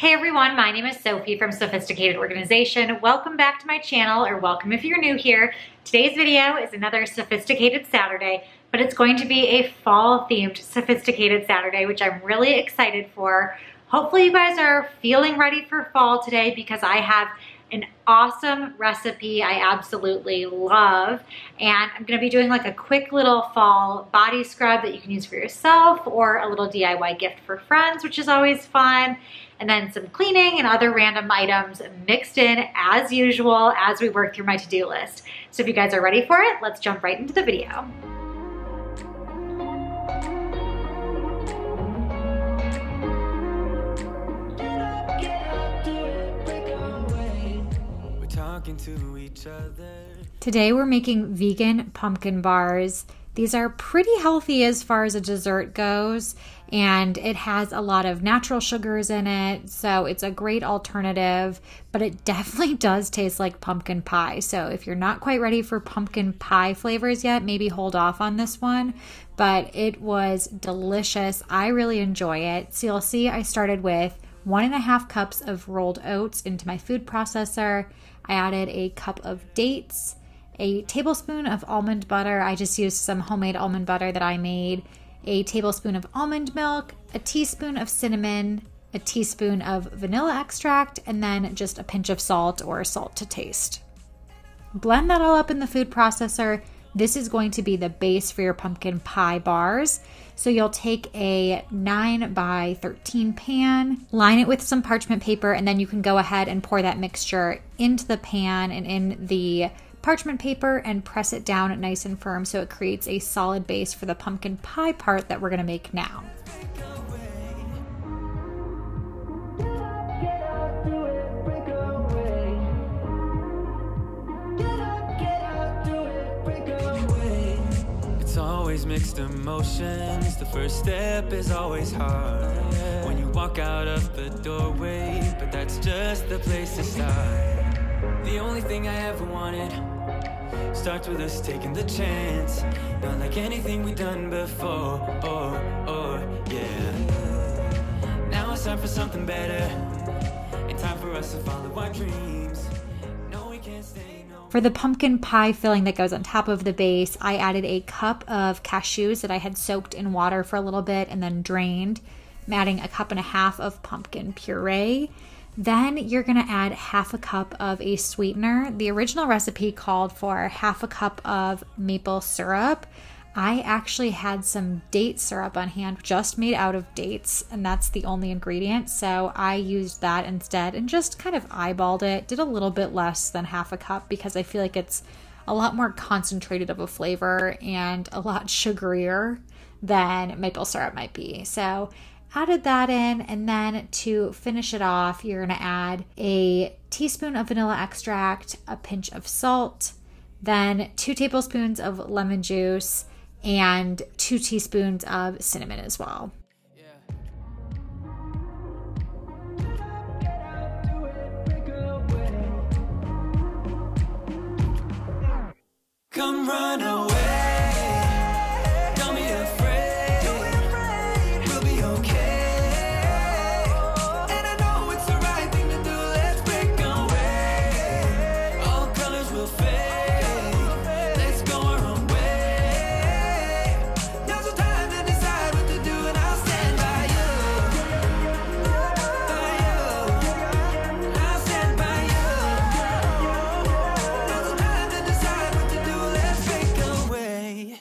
Hey everyone, my name is Sophie from Sophisticated Organization. Welcome back to my channel, or welcome if you're new here. Today's video is another Sophisticated Saturday, but it's going to be a fall-themed Sophisticated Saturday, which I'm really excited for. Hopefully you guys are feeling ready for fall today because I have an awesome recipe I absolutely love. And I'm gonna be doing like a quick little fall body scrub that you can use for yourself or a little DIY gift for friends, which is always fun. And then some cleaning and other random items mixed in as usual as we work through my to-do list. So if you guys are ready for it, let's jump right into the video. To each other. Today we're making vegan pumpkin bars. These are pretty healthy as far as a dessert goes, and it has a lot of natural sugars in it, so it's a great alternative, but it definitely does taste like pumpkin pie. So if you're not quite ready for pumpkin pie flavors yet, maybe hold off on this one, but it was delicious. I really enjoy it. So you'll see I started with 1.5 cups of rolled oats into my food processor. I added a cup of dates, a tablespoon of almond butter. I just used some homemade almond butter that I made, a tablespoon of almond milk, a teaspoon of cinnamon, a teaspoon of vanilla extract, and then just a pinch of salt or salt to taste. Blend that all up in the food processor. This is going to be the base for your pumpkin pie bars. So you'll take a 9 by 13 pan, line it with some parchment paper, and then you can go ahead and pour that mixture into the pan and in the parchment paper and press it down nice and firm so it creates a solid base for the pumpkin pie part that we're gonna make now. Always mixed emotions. The first step is always hard when you walk out of the doorway, but that's just the place to start. The only thing I ever wanted starts with us taking the chance, not like anything we've done before. Yeah. Now it's time for something better, and time for us to follow our dreams. No, we can't stay. For the pumpkin pie filling that goes on top of the base, I added a cup of cashews that I had soaked in water for a little bit and then drained. I'm adding 1.5 cups of pumpkin puree. Then you're gonna add 1/2 cup of a sweetener. The original recipe called for 1/2 cup of maple syrup. I actually had some date syrup on hand, just made out of dates, and that's the only ingredient. So I used that instead and just kind of eyeballed it. Did a little bit less than 1/2 cup because I feel like it's a lot more concentrated of a flavor and a lot sugarier than maple syrup might be. So added that in, and then to finish it off, you're gonna add a teaspoon of vanilla extract, a pinch of salt, then 2 tablespoons of lemon juice, and 2 teaspoons of cinnamon as well. Come run away. Don't be afraid. We'll be okay. And I know it's the right thing to do. Let's break away. All colors will fade. Let's go our own way. Now's the time to decide what to do, and I'll stand by you. I'll stand by you. Now's the time to decide what to do. Let's break away.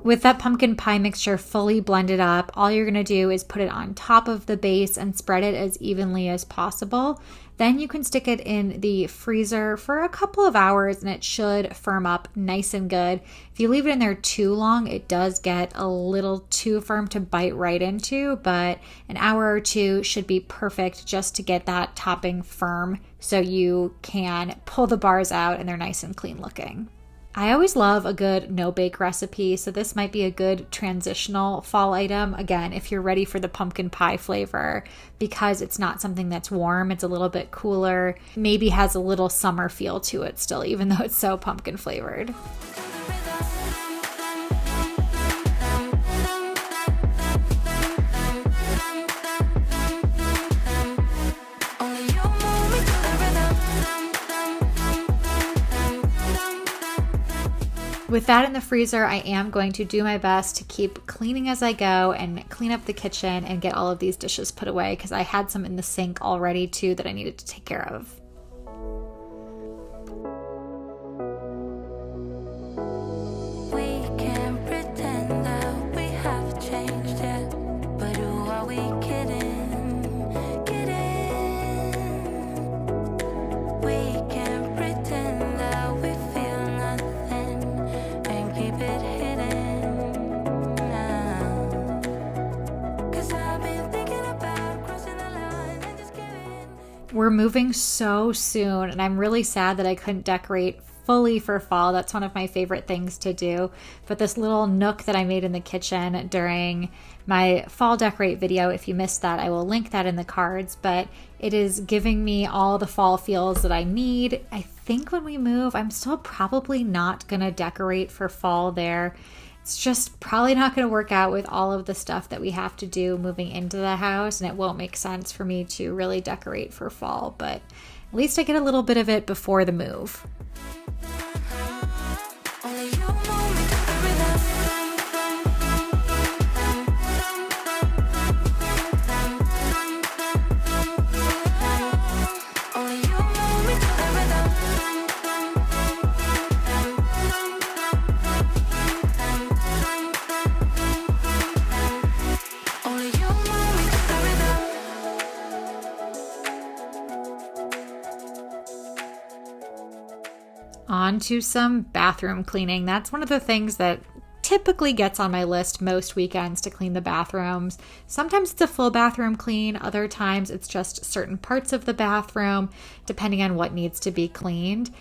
With that pumpkin pie mixture fully blended up, all you're gonna do is put it on top of the base and spread it as evenly as possible. Then you can stick it in the freezer for a couple of hours and it should firm up nice and good. If you leave it in there too long, it does get a little too firm to bite right into, but an hour or 2 should be perfect just to get that topping firm so you can pull the bars out and they're nice and clean looking. I always love a good no-bake recipe, so this might be a good transitional fall item. Again, if you're ready for the pumpkin pie flavor, because it's not something that's warm, it's a little bit cooler, maybe has a little summer feel to it still, even though it's so pumpkin flavored. With that in the freezer, I am going to do my best to keep cleaning as I go and clean up the kitchen and get all of these dishes put away because I had some in the sink already too that I needed to take care of. We can't pretend that we have changed yet, but who are we kidding? We can't pretend that we feel nothing and keep it hidden now. 'Cause I've been thinking about crossing the line and just giving. We're moving so soon, and I'm really sad that I couldn't decorate fully for fall. That's one of my favorite things to do. But this little nook that I made in the kitchen during my fall decorate video, if you missed that, I will link that in the cards. But it is giving me all the fall feels that I need. I think when we move, I'm still probably not gonna decorate for fall there. It's just probably not going to work out with all of the stuff that we have to do moving into the house, and it won't make sense for me to really decorate for fall, but at least I get a little bit of it before the move. Only you know me to the rhythm. Only you know me to the rhythm. Only you know me to the rhythm. On to some bathroom cleaning. That's one of the things that typically gets on my list most weekends, to clean the bathrooms. Sometimes it's a full bathroom clean, other times it's just certain parts of the bathroom, depending on what needs to be cleaned.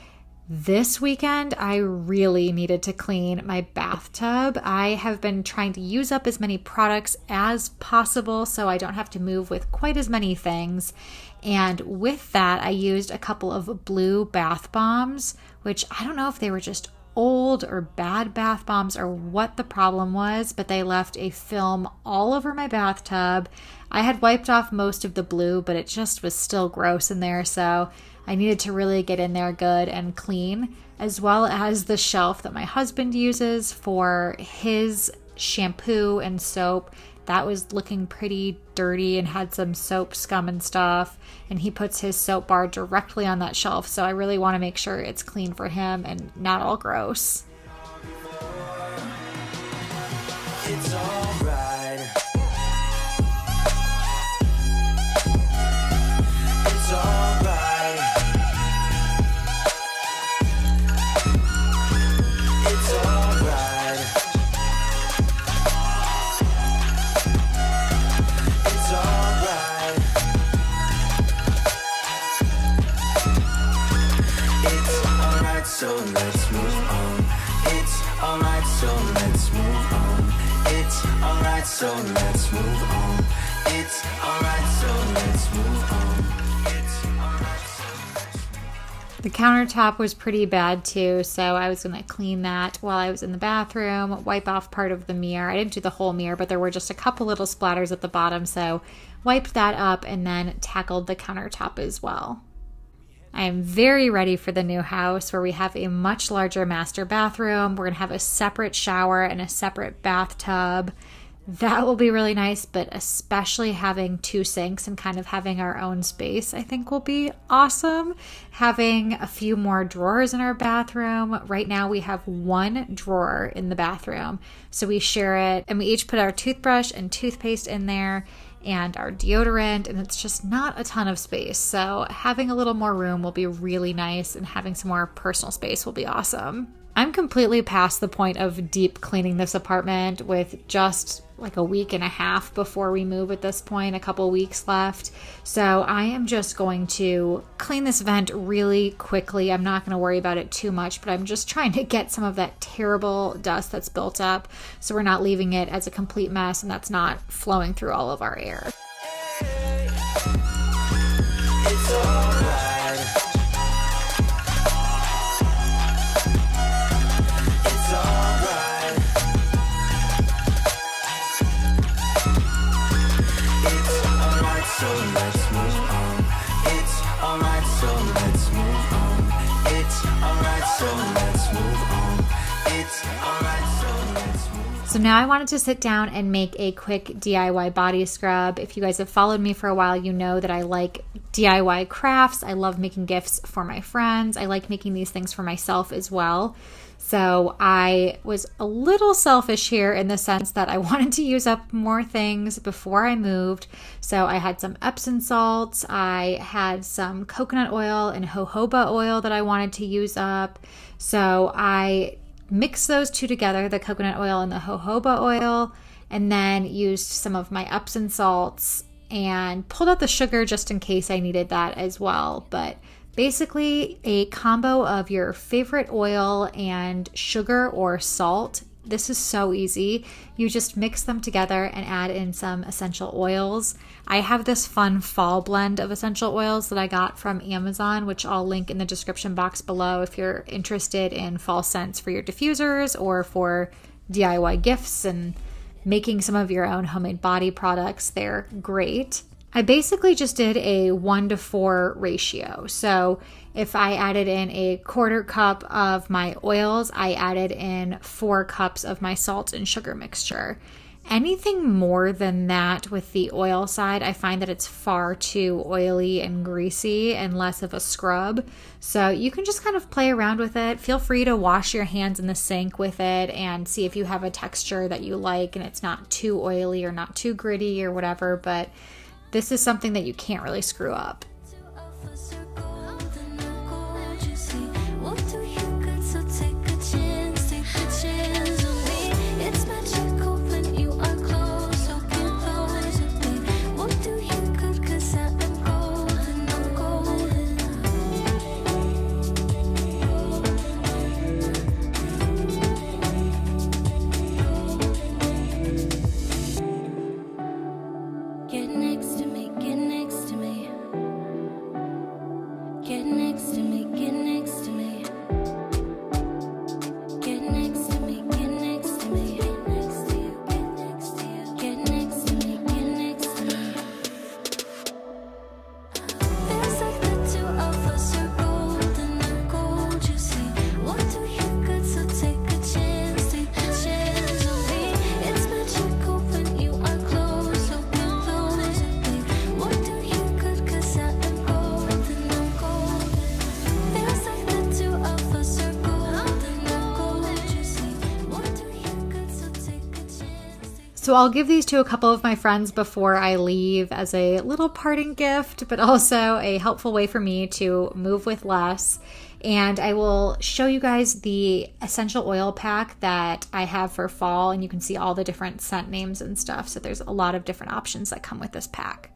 This weekend, I really needed to clean my bathtub. I have been trying to use up as many products as possible so I don't have to move with quite as many things. And with that, I used a couple of blue bath bombs, which I don't know if they were just old or bad bath bombs or what the problem was, but they left a film all over my bathtub. I had wiped off most of the blue, but it just was still gross in there, so I needed to really get in there good and clean, as well as the shelf that my husband uses for his shampoo and soap. That was looking pretty dirty and had some soap scum and stuff, and he puts his soap bar directly on that shelf, so I really want to make sure it's clean for him and not all gross. It's alright. It's alright. It's alright. It's alright. It's alright, so let's move on. It's alright, so let's move on. It's alright, so let's move on. It's alright, so let's move on. It's alright, so let's move on. The countertop was pretty bad too, so I was going to clean that while I was in the bathroom, wipe off part of the mirror. I didn't do the whole mirror, but there were just a couple little splatters at the bottom, so wiped that up and then tackled the countertop as well. I am very ready for the new house where we have a much larger master bathroom. We're going to have a separate shower and a separate bathtub. That will be really nice, but especially having two sinks and kind of having our own space, I think will be awesome. Having a few more drawers in our bathroom. Right now we have one drawer in the bathroom, so we share it, and we each put our toothbrush and toothpaste in there and our deodorant, and it's just not a ton of space. So having a little more room will be really nice, and having some more personal space will be awesome. I'm completely past the point of deep cleaning this apartment with just like a week and a half before we move at this point, a couple weeks left. So I am just going to clean this vent really quickly. I'm not going to worry about it too much, but I'm just trying to get some of that terrible dust that's built up so we're not leaving it as a complete mess and that's not flowing through all of our air. It's alright. It's alright. It's alright, so let's move on. It's alright, so let's move on. It's alright, so let's move on. It's alright, so let's move. So now I wanted to sit down and make a quick DIY body scrub. If you guys have followed me for a while, you know that I like DIY crafts. I love making gifts for my friends. I like making these things for myself as well. So I was a little selfish here in the sense that I wanted to use up more things before I moved. So I had some Epsom salts, I had some coconut oil and jojoba oil that I wanted to use up. So I mixed those two together, the coconut oil and the jojoba oil, and then used some of my Epsom salts and pulled out the sugar just in case I needed that as well. But basically a combo of your favorite oil and sugar or salt. This is so easy. You just mix them together and add in some essential oils. I have this fun fall blend of essential oils that I got from Amazon, which I'll link in the description box below if you're interested in fall scents for your diffusers or for DIY gifts and making some of your own homemade body products. They're great. I basically just did a 1-to-4 ratio. So if I added in a 1/4 cup of my oils, I added in 4 cups of my salt and sugar mixture. Anything more than that with the oil side, I find that it's far too oily and greasy and less of a scrub. So you can just kind of play around with it. Feel free to wash your hands in the sink with it and see if you have a texture that you like and it's not too oily or not too gritty or whatever. But this is something that you can't really screw up. So I'll give these to a couple of my friends before I leave as a little parting gift, but also a helpful way for me to move with less. And I will show you guys the essential oil pack that I have for fall, and you can see all the different scent names and stuff. So there's a lot of different options that come with this pack.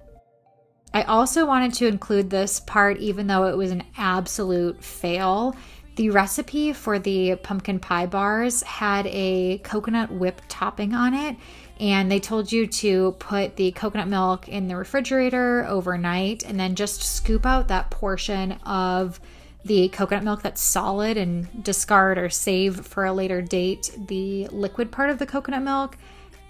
I also wanted to include this part even though it was an absolute fail. The recipe for the pumpkin pie bars had a coconut whip topping on it, and they told you to put the coconut milk in the refrigerator overnight and then just scoop out that portion of the coconut milk that's solid and discard or save for a later date the liquid part of the coconut milk.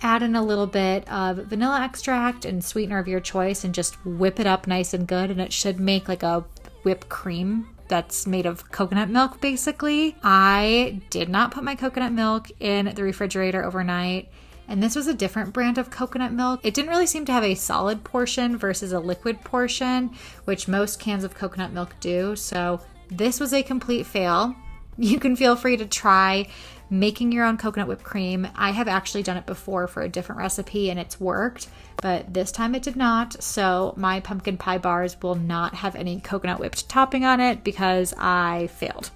Add in a little bit of vanilla extract and sweetener of your choice and just whip it up nice and good, and it should make like a whipped cream that's made of coconut milk basically. I did not put my coconut milk in the refrigerator overnight, and this was a different brand of coconut milk. It didn't really seem to have a solid portion versus a liquid portion, which most cans of coconut milk do. So this was a complete fail. You can feel free to try making your own coconut whipped cream. I have actually done it before for a different recipe and it's worked, but this time it did not. So my pumpkin pie bars will not have any coconut whipped topping on it because I failed.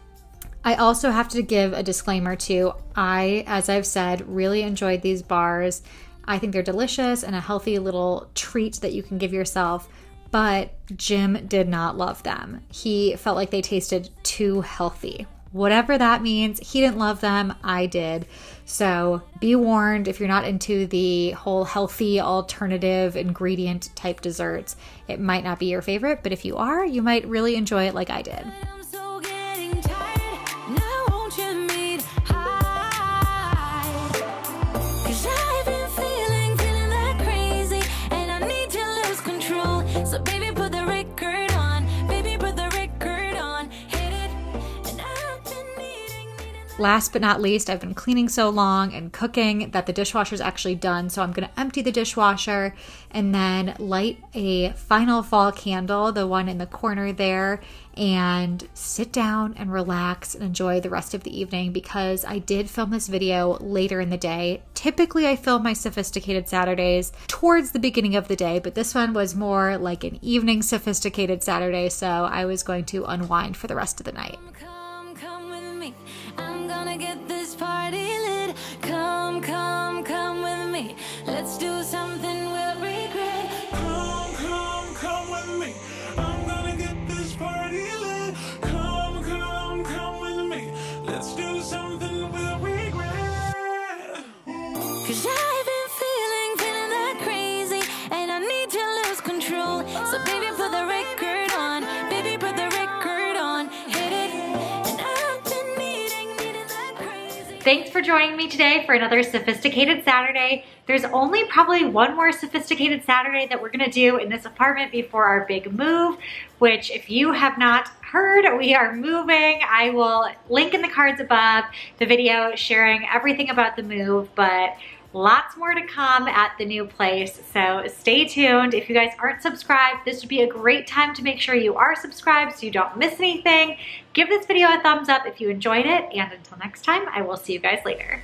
I also have to give a disclaimer too. I, as I've said, really enjoyed these bars. I think they're delicious and a healthy little treat that you can give yourself, but Jim did not love them. He felt like they tasted too healthy. Whatever that means, he didn't love them, I did. So be warned, if you're not into the whole healthy alternative ingredient type desserts, it might not be your favorite, but if you are, you might really enjoy it like I did. I'm so getting tired. Now won't you meet high? 'Cause I've been feeling that crazy, and I need to lose control. So baby, put the record on. Baby, put the record on. Hit it. And I've been needing Last but not least, I've been cleaning so long and cooking that the dishwasher's actually done. So I'm going to empty the dishwasher and then light a final fall candle, the one in the corner there, and sit down and relax and enjoy the rest of the evening, because I did film this video later in the day. Typically, I film my Sophisticated Saturdays towards the beginning of the day, but this one was more like an evening Sophisticated Saturday, so I was going to unwind for the rest of the night. Come with me. I'm gonna get this party lit. Come with me. Let's do something we'll regret. Come with me. I'm gonna get this party lit. Come with me. Let's do something we'll regret. 'Cause I've been feeling that crazy, and I need to lose control. So baby, put the record on. Baby, put the record on. Hit it. And I've been needing that crazy. Thanks for joining me today for another Sophisticated Saturday. There's only probably one more Sophisticated Saturday that we're gonna do in this apartment before our big move, which if you have not heard, we are moving. I will link in the cards above the video sharing everything about the move, but lots more to come at the new place, so stay tuned. If you guys aren't subscribed, this would be a great time to make sure you are subscribed so you don't miss anything. Give this video a thumbs up if you enjoyed it, and until next time, I will see you guys later.